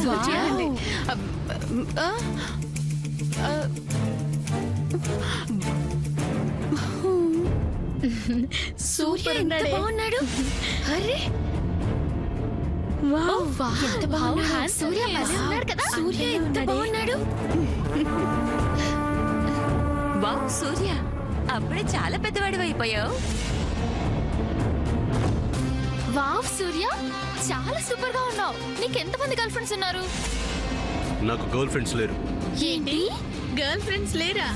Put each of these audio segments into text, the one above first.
చూడండి. సూర్య ఎంత బాగున్నాడు. అరే ఎంత బాగున్నాడు. సూర్య ఉన్నాడు కదా. సూర్య ఎంత బాగున్నాడు. వావ్ సూర్య, అప్పుడే చాలా పెద్దవాడు అయిపోయావు. వావ్ సూర్య, చాలా సూపర్ గా ఉన్నావు. నీకెంతమంది గర్ల్ ఫ్రెండ్స్ ఉన్నారు? నాకు గర్ల్ ఫ్రెండ్స్ లేరు. ఏంటి, గర్ల్ ఫ్రెండ్స్ లేరా?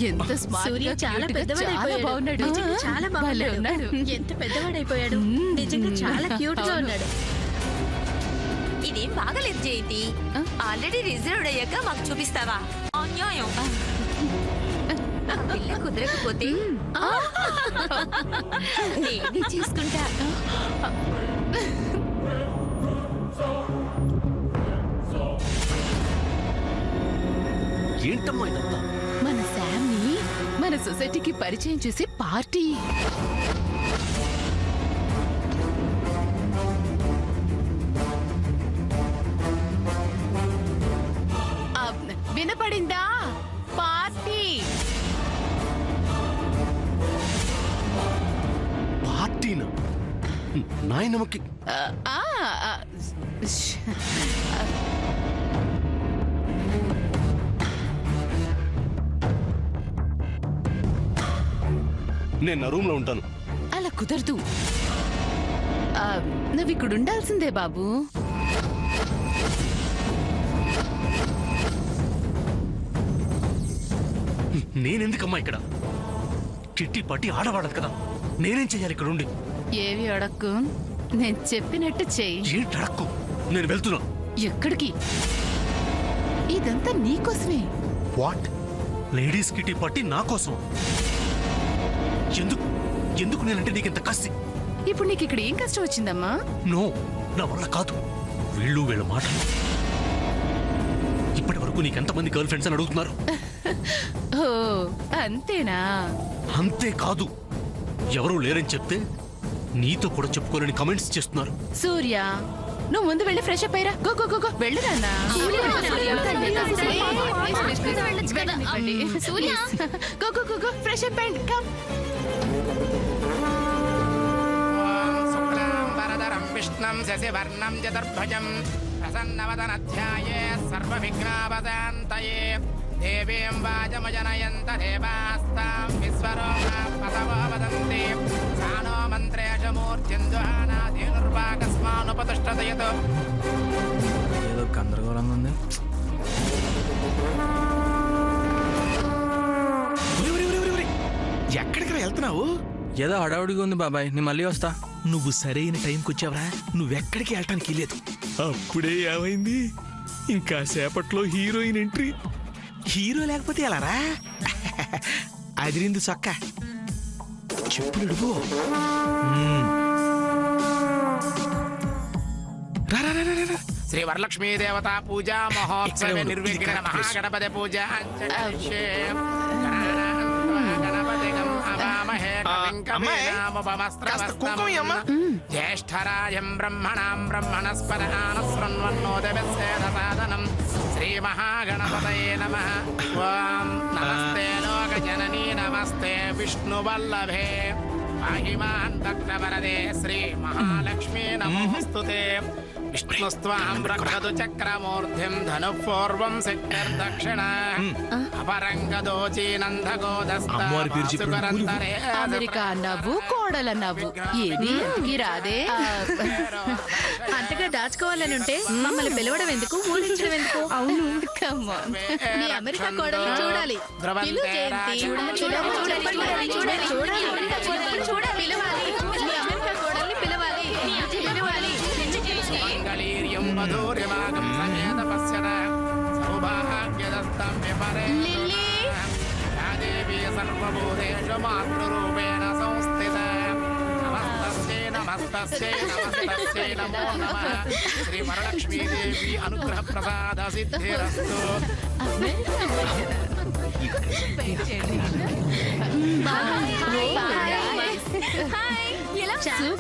ఎంత సూర్య చాలా పెద్దవాడైపోయాడు. చాలా బాగున్నాడు. ఎంత పెద్దవాడైపోయాడు. నిజంగా చాలా క్యూట్ గా ఉన్నాడు. ఇదేం బాగలేదు జయంతి. ఆల్రెడీ రిజర్వ్డ్ అయ్యాక మాకు చూపిస్తావా? అన్యాయం. పిల్ల కుదరకపోతే నేనే చేసుకుంటా. ఏంటమ్మా ఇదంతా? మన శామ్ని మన సొసైటీకి పరిచయం చేసే పార్టీ. వినపడిందా? పార్టీ. పార్టీనా? నాయనమ్మకి నేను నా రూమ్ లో ఉంటాను. అలా కుదరదు. నువ్వు ఇక్కడ ఉండాల్సిందే బాబు. నేనెందుకమ్మా ఇక్కడ? కిట్టి పట్టి ఆడవాడదు కదా, నేనేం చెయ్యాలి ఇక్కడ ఉండి? ఏవి అడక్కు, నేను చెప్పినట్టు చెయ్యి. ఏంటి అడక్కు? నేను వెళ్తున్నా. ఎక్కడికి? ఇదంతా నీకోసమే. వాట్? లేడీస్ కిట్టి పట్టి నా కోసం? ఎందుకు ఎందుకు నేనంటే నీకింత కసి? ఇప్పుడు నీకు ఇక్కడ ఏం కష్టం వచ్చిందమ్మా? నో, నా వల్ల కాదు. వీళ్ళ మాటలు. ఇప్పటి వరకు నీకెంతమంది గర్ల్ ఫ్రెండ్స్ అని అడుగుతున్నారు? ఓ అంతేనా? అంతే కాదు, ఎవరూ లేరని చెప్తే నీతో కూడా చెప్పుకోలేని కమెంట్స్ చేస్తున్నారు. సూర్య, నువ్వు ముందు వెళ్ళి ఫ్రెష్ అప్ అయ్యరా. గో గో గో గో వెళ్ళు నాన్న. Go go go go fresh up and come. శుక్లాంబరధరం విష్ణుం శశివర్ణం చతుర్భుజం ప్రసన్నవదనధ్యాయే సర్వవిఘ్నాపశాంతయే దేవీం వాచమజనయంత దేవాస్తాం విశ్వరూపాం పదవో వదంతి సానో మంత్రేషు మూర్త్యుంజుహానాధీనుర్వాకస్మానుపతిష్ఠతయతు. ఏదో గందరగోళంగా ఉంది. ఎక్కడికి వెళ్తున్నావు? ఏదో హడావుడిగా ఉంది బాబాయ్, నేను మళ్ళీ వస్తా. నువ్వు సరైన టైంకి వచ్చావరా. నువ్వెక్కడికి వెళ్ళటానికి లేదు. అప్పుడే ఏమైంది? ఇంకా సేపట్లో హీరోయిన్ ఎంట్రీ. హీరో లేకపోతే ఎలారా? అదిరింది సొక్క. చెప్పులు శ్రీ వరలక్ష్మీ దేవతా పూజా మహోత్సవ నిర్విఘ్న మహాగణపతి పూజ జ్యేష్ఠరాజం బ్రహ్మణాం బ్రహ్మణస్పదానశృణ్వన్నోదవిచ్ఛేదసాదనం శ్రీ మహాగణపతయే నమః. ఓం నమస్తే లోకజననీ నమస్తే విష్ణువల్లభే పాహిమాన్ భక్తవరదే శ్రీ మహాలక్ష్మీ నమోస్తుతే. విష్ణుస్త్వాం రక్షతు చక్రమూర్ధిం ధనుఃపూర్వం శక్తిర్దక్షిణ అపరంగదోచీనందగోదస్తరే. అమెరికా నవ్వు, కోడల నవ్వు, ఏది రాదే. అంతగా దాచుకోవాలని ఉంటే మమ్మల్ని పిలవడం ఎందుకు, ఊరించడం ఎందుకు? అవును, నీ అమెరికా కోడల్ని చూడాలి. పిలు జయంతి. పిలవాలి. నీ అమెరికా కోడల్ని పిలవాలి. పిలవాలి. మంగళీర్యం మధుర్యమాగం సమేత పశ్యత సౌభాగ్యదస్తం విపరే దేవీ సర్వభూతేషు మాతృరూపేణ సంస్థిత నమస్తస్యై నమో నమః శ్రీ వరలక్ష్మీ దేవి అనుగ్రహ ప్రసాద సిద్ధిరస్తు.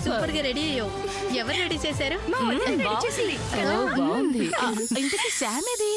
సూపర్ గా రెడీ అయ్యో. ఎవరు రెడీ చేశారు? ఇంతకీ శామ్ ఏది?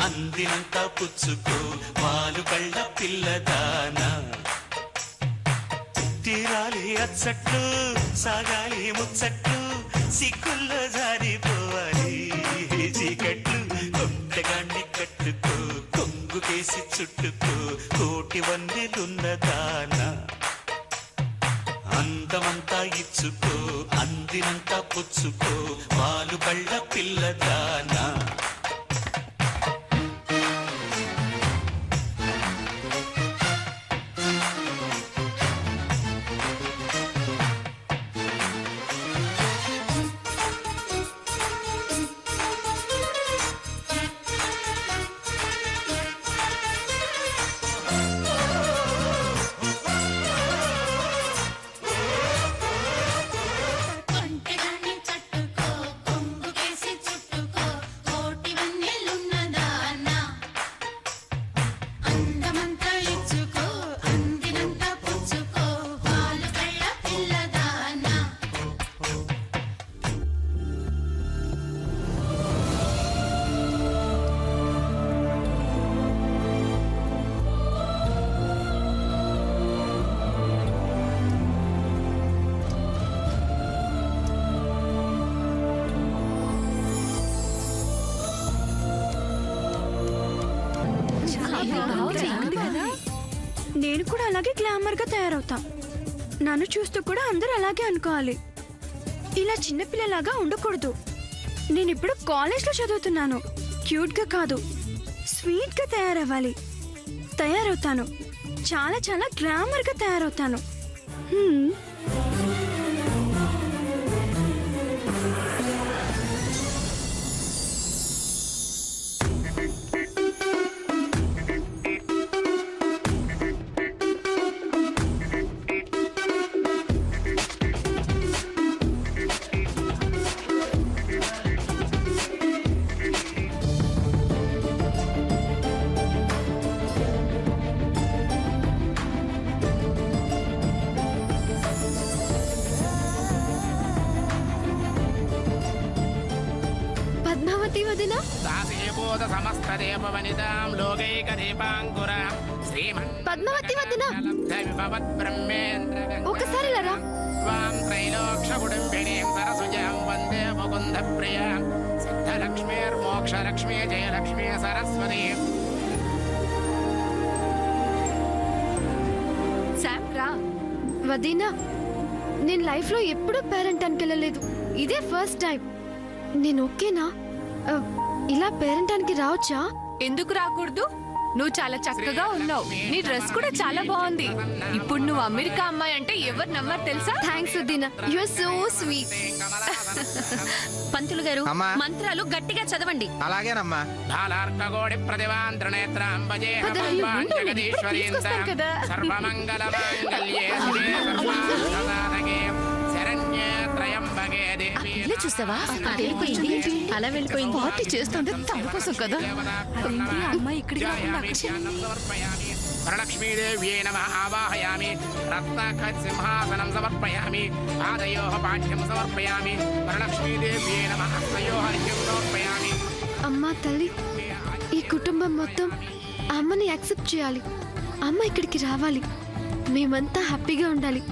అందినంత పుచ్చుకో వాలు కళ్ళ పిల్లదానా తీరాలి అచ్చట్లు సాగాలి ముచ్చట్లు సిక్కుల్లో జారిపోవాలి చీకట్లు కేసి చుట్టుకో కోటి వన్నెలున్నదానా అందమంతా ఇచ్చుకో అందినంతా పుచ్చుకో పాలు కళ్ళ పిల్లదానా నేను కూడా అలాగే గ్లామర్ గా తయారవుతా. నన్ను చూస్తూ కూడా అందరూ అలాగే అనుకోవాలి. ఇలా చిన్నపిల్లలాగా ఉండకూడదు. నేను ఇప్పుడు కాలేజ్ లో చదువుతున్నాను. క్యూట్ గా కాదు, స్వీట్ గా తయారవ్వాలి. తయారవుతాను. చాలా చాలా గ్లామర్ గా తయారవుతాను. పద్మావతి వదిన, ఒకసారి లరా. మోక్షలక్ష్మీ జయలక్ష్మీ సరస్వతి. శామ్ రా. వదినా, నేను లైఫ్ లో ఎప్పుడూ పేరెంటానికి వెళ్ళలేదు. ఇదే ఫస్ట్ టైం. నేను ఓకేనా? ఇలా పేరెంటానికి రావచ్చా? ఎందుకు రాకూడదు? నువ్వు చాలా చక్కగా ఉన్నావు. నీ డ్రెస్ కూడా చాలా బాగుంది. ఇప్పుడు నువ్వు అమెరికా అమ్మాయి అంటే ఎవరు నమ్మరు తెలుసా? థ్యాంక్స్ వదినా, యు ఆర్ సో స్వీట్. పంతులు గారు, మంత్రాలు గట్టిగా చదవండి. అలాగేనమ్మా. బాలార్కగోడి ప్రతివాంత్రనేత్రాంబజే కదా. సర్వమంగళమాంగళ్యే శివే సర్వార్థసాధకే శరణ్యే త్రయంబకే దేవి. చూసావా అలా వెళ్ళిపోయింది. పార్టీ చేస్తుంది తన కోసం కదా. అమ్మాయి ఇక్కడికి వరలక్ష్మీదేవ్యై నమః ఆవాహయామి. రత్నసింహాసనం సమర్పయామి. పాదయోః పాఠ్యం సమర్పయామి. వరలక్ష్మీదేవ్యై నమః హస్తయోః అర్ఘ్యం సమర్పయామి. అమ్మా తల్లి, ఈ కుటుంబం మొత్తం అమ్మని యాక్సెప్ట్ చేయాలి. అమ్మ ఇక్కడికి రావాలి. మేమంతా హ్యాపీగా ఉండాలి.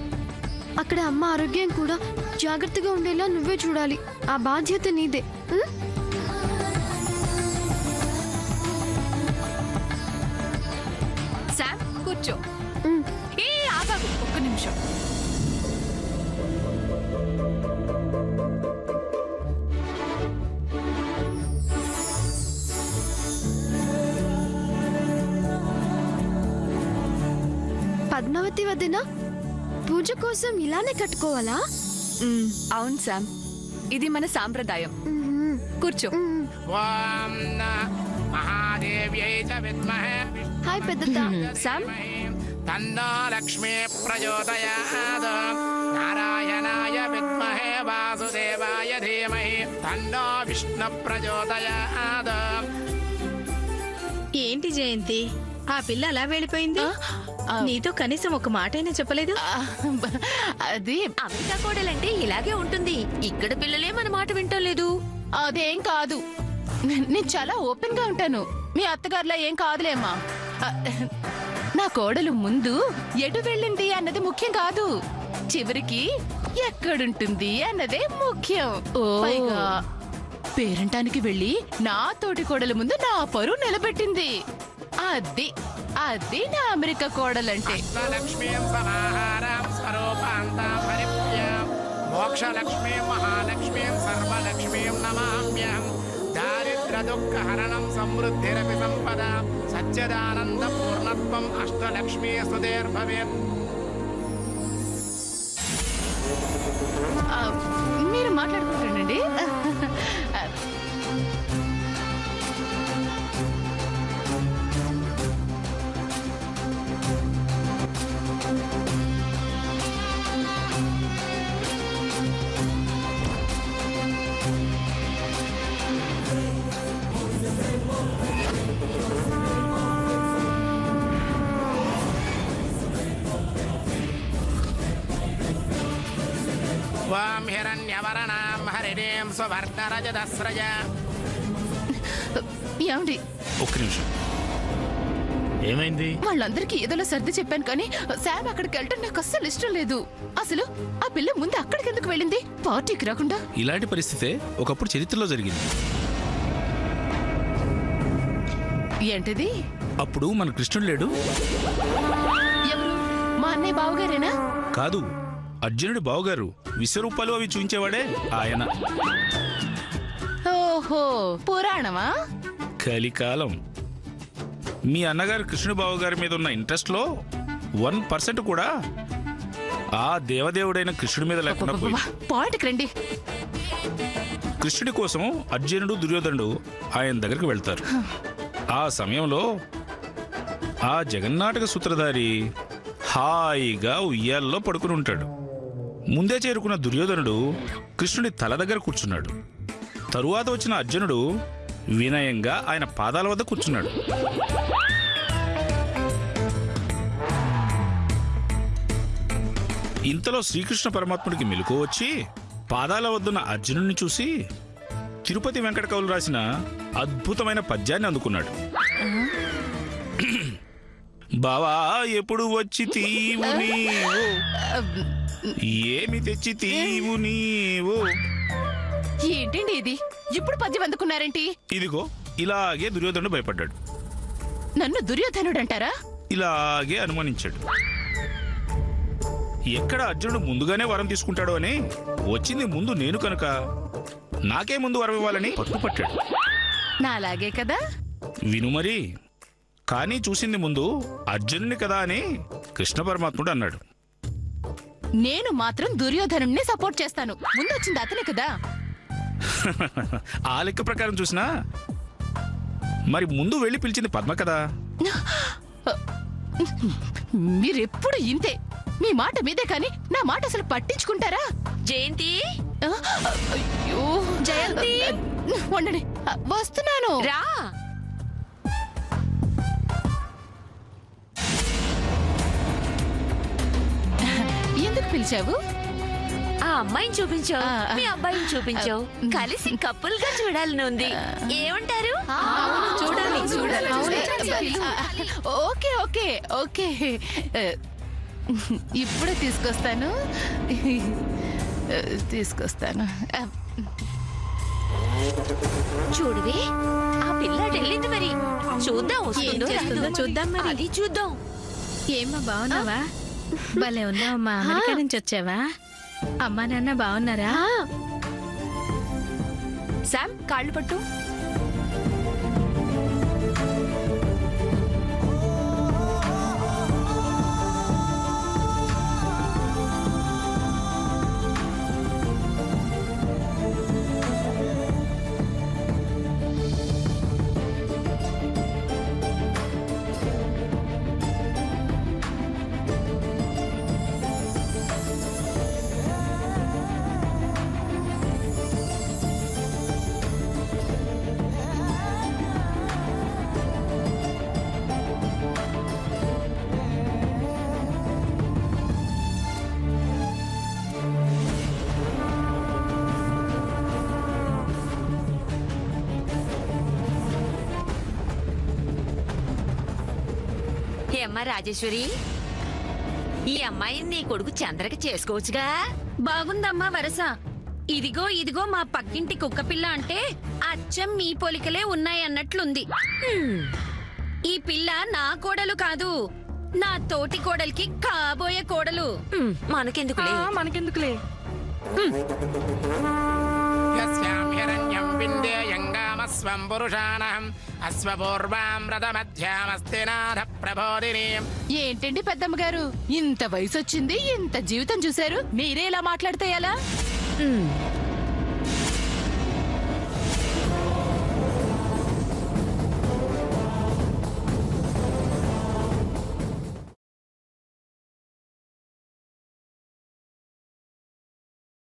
అక్కడ అమ్మ ఆరోగ్యం కూడా జాగ్రత్తగా ఉండేలా నువ్వే చూడాలి. ఆ బాధ్యత నీదే. శామ్ కూర్చో. ఏ ఆగాగు ఒక్క నిమిషం. పద్మావతి వదిన, పూజ కోసం ఇలానే కట్టుకోవాలా? అవును శామ్, ఇది మన సాంప్రదాయం. కూర్చో. ఓం మహాదేవ్యై చ విద్మహే హాయ్ పెద్దత్త. శామ్, తన్నో లక్ష్మీ ప్రచోదయాత్. నారాయణాయ విద్మహే వాసుదేవాయ ధీమహి తన్నో విష్ణు ప్రచోదయాత్. ఏంటి జయంతి, ఆ పిల్ల అలా వెళ్ళిపోయింది? నీతో కనీసం ఒక మాటైనా చెప్పలేదు? అది అమెరికా కోడలంటే ఇలాగే ఉంటుంది. ఇక్కడ పిల్లలే మన మాట వింటలేదు. అదేం కాదు. నేను చాలా ఓపెన్ గా ఉంటాను. మీ అత్తగారులా ఏం కాదులేమ్మా. నా కోడలు ముందు ఎటు వెళ్ళింది అన్నది ముఖ్యం కాదు, చివరికి ఎక్కడుంటుంది అన్నదే ముఖ్యం. పైగా పేరంటానికి వెళ్ళి నా తోటి కోడల ముందు నా పరువు నిలబెట్టింది. అది అది నా అమెరికా కోడలంటే. లక్ష్మీం సమాహారం స్వరూపాంతాం హరిప్యాం మోక్షలక్ష్మీం మహాలక్ష్మీం సర్వలక్ష్మీం నమామ్యహం. దారిద్ర దుఃఖ హరణం సమృద్ధిరపి సంపద సత్యదానంద పూర్ణత్వం అష్టలక్ష్మీ స్తుతేర్భవేత్. మీరు మాట్లాడుకుంటానండి. వాం హిరణ్యవరణాం హరిణీం సువర్ణరజతస్రజ. ఏమండి, ఒక్క నిమిషం. ఏమైంది? వాళ్ళందరికీ ఏదోలా సర్ది చెప్పాను కానీ శామ్ అక్కడికి వెళ్ళటం నాకు అస్సలు ఇష్టం లేదు. అసలు ఆ పిల్ల ముందు అక్కడికి ఎందుకు వెళ్ళింది, పార్టీకి రాకుండా? ఇలాంటి పరిస్థితే ఒకప్పుడు చరిత్రలో జరిగింది. ఏంటిది? అప్పుడు మన కృష్ణుడు లేడు? ఎవరు? మా అన్నయ్య బావగారేనా? కాదు, అర్జునుడి బావగారు. విశ్వరూపాలు అవి చూపించేవాడే ఆయన. ఓహో, పురాణమా? కలికాలం. మీ అన్నగారు కృష్ణుడి బావగారి మీద ఉన్న ఇంట్రెస్ట్ లో 1% కూడా ఆ దేవదేవుడైన కృష్ణుడి మీద లేకుండా పోయింది. పాయింట్కి రండి. కృష్ణుడి కోసం అర్జునుడు దుర్యోధనుడు ఆయన దగ్గరికి వెళ్తారు. ఆ సమయంలో ఆ జగన్నాటక సూత్రధారి హాయిగా ఉయ్యాల్లో పడుకుని ఉంటాడు. ముందే చేరుకున్న దుర్యోధనుడు కృష్ణుడి తల దగ్గర కూర్చున్నాడు. తరువాత వచ్చిన అర్జునుడు వినయంగా ఆయన పాదాల వద్ద కూర్చున్నాడు. ఇంతలో శ్రీకృష్ణ పరమాత్ముడికి మెలకువ వచ్చి పాదాల వద్దున్న అర్జునుడిని చూసి తిరుపతి వెంకట కవులు రాసిన అద్భుతమైన పద్యాన్ని అందుకున్నాడు. బావా ఎప్పుడు వచ్చి తీవు నీవు, ఏమి తెచ్చి తీవు నీవు. ఏంటండి ఇది? ఇప్పుడు పద్యం అందుకున్నారేంటి? ఇదిగో ఇలాగే దుర్యోధనుడు భయపడ్డాడు. నన్ను దుర్యోధనుడు అంటారా? ఇలాగే అనుమానించాడు. ఎక్కడ అర్జునుడు ముందుగానే వరం తీసుకుంటాడో అని వచ్చింది ముందు నేను కనుక నాకే ముందు వరం ఇవ్వాలని పట్టుపట్టాడు. నాలాగే కదా? విను మరి. కానీ చూసింది ముందు అర్జునుని కదా అని కృష్ణ పరమాత్ముడు అన్నాడు. నేను మాత్రం దుర్యోధనుడిని సపోర్ట్ చేస్తాను. ముందు వచ్చింది అతనే కదా. ఆ లెక్క ప్రకారం చూసినా మరి ముందు వెళ్ళి పిలిచింది పద్మ కదా. మీరెప్పుడు ఇంతే. మీ మాట మీదే కానీ నా మాట అసలు పట్టించుకుంటారా? జయంతి, అయ్యో జయంతి, ఉండండి, వస్తున్నాను. రా. ఎందుకు పిలిచావు? ఆ అమ్మాయిని చూపించావు, మీ అబ్బాయిని చూపించావు, కలిసి కప్పుల్ గా చూడాలని ఉంది. ఏమంటారు? చూడాలి చూడాలి. ఓకే ఓకే ఓకే, ఇప్పుడే తీసుకొస్తాను. చూడవే, ఆ పిల్ల వెళ్ళింది. మరి చూద్దాం, వస్తుందో రాదో. చూద్దాం మరి. అది చూద్దాం. ఏమ్మా, బాగున్నావా? భలే ఉన్నావమ్మా. అమెరికా నుంచి వచ్చావా? అమ్మా నాన్న బాగున్నారా? శామ్, కాళ్ళు పట్టు. ఏమ్మా రాజేశ్వరి, ఈ అమ్మాయిని నీ కొడుకు చంద్రకి చేసుకోవచ్చుగా? బాగుందమ్మా వరస. ఇదిగో ఇదిగో మా పక్కింటి కుక్క పిల్ల అంటే అచ్చం మీ పోలికలే ఉన్నాయి అన్నట్లుంది. ఈ పిల్ల నా కోడలు కాదు, నా తోటి కోడలికి కాబోయే కోడలు. మనకెందుకులే మనకెందుకులే. యస్యాం హిరణ్యం విందేయంగామస్వం పురుషాణం అశ్వపూర్వాం రథమధ్యామస్తినాథ ప్రబోధినీం. ఏంటండి పెద్దమ్మ గారు, ఇంత వయసు వచ్చింది, ఇంత జీవితం చూశారు, మీరే ఇలా మాట్లాడితే ఎలా?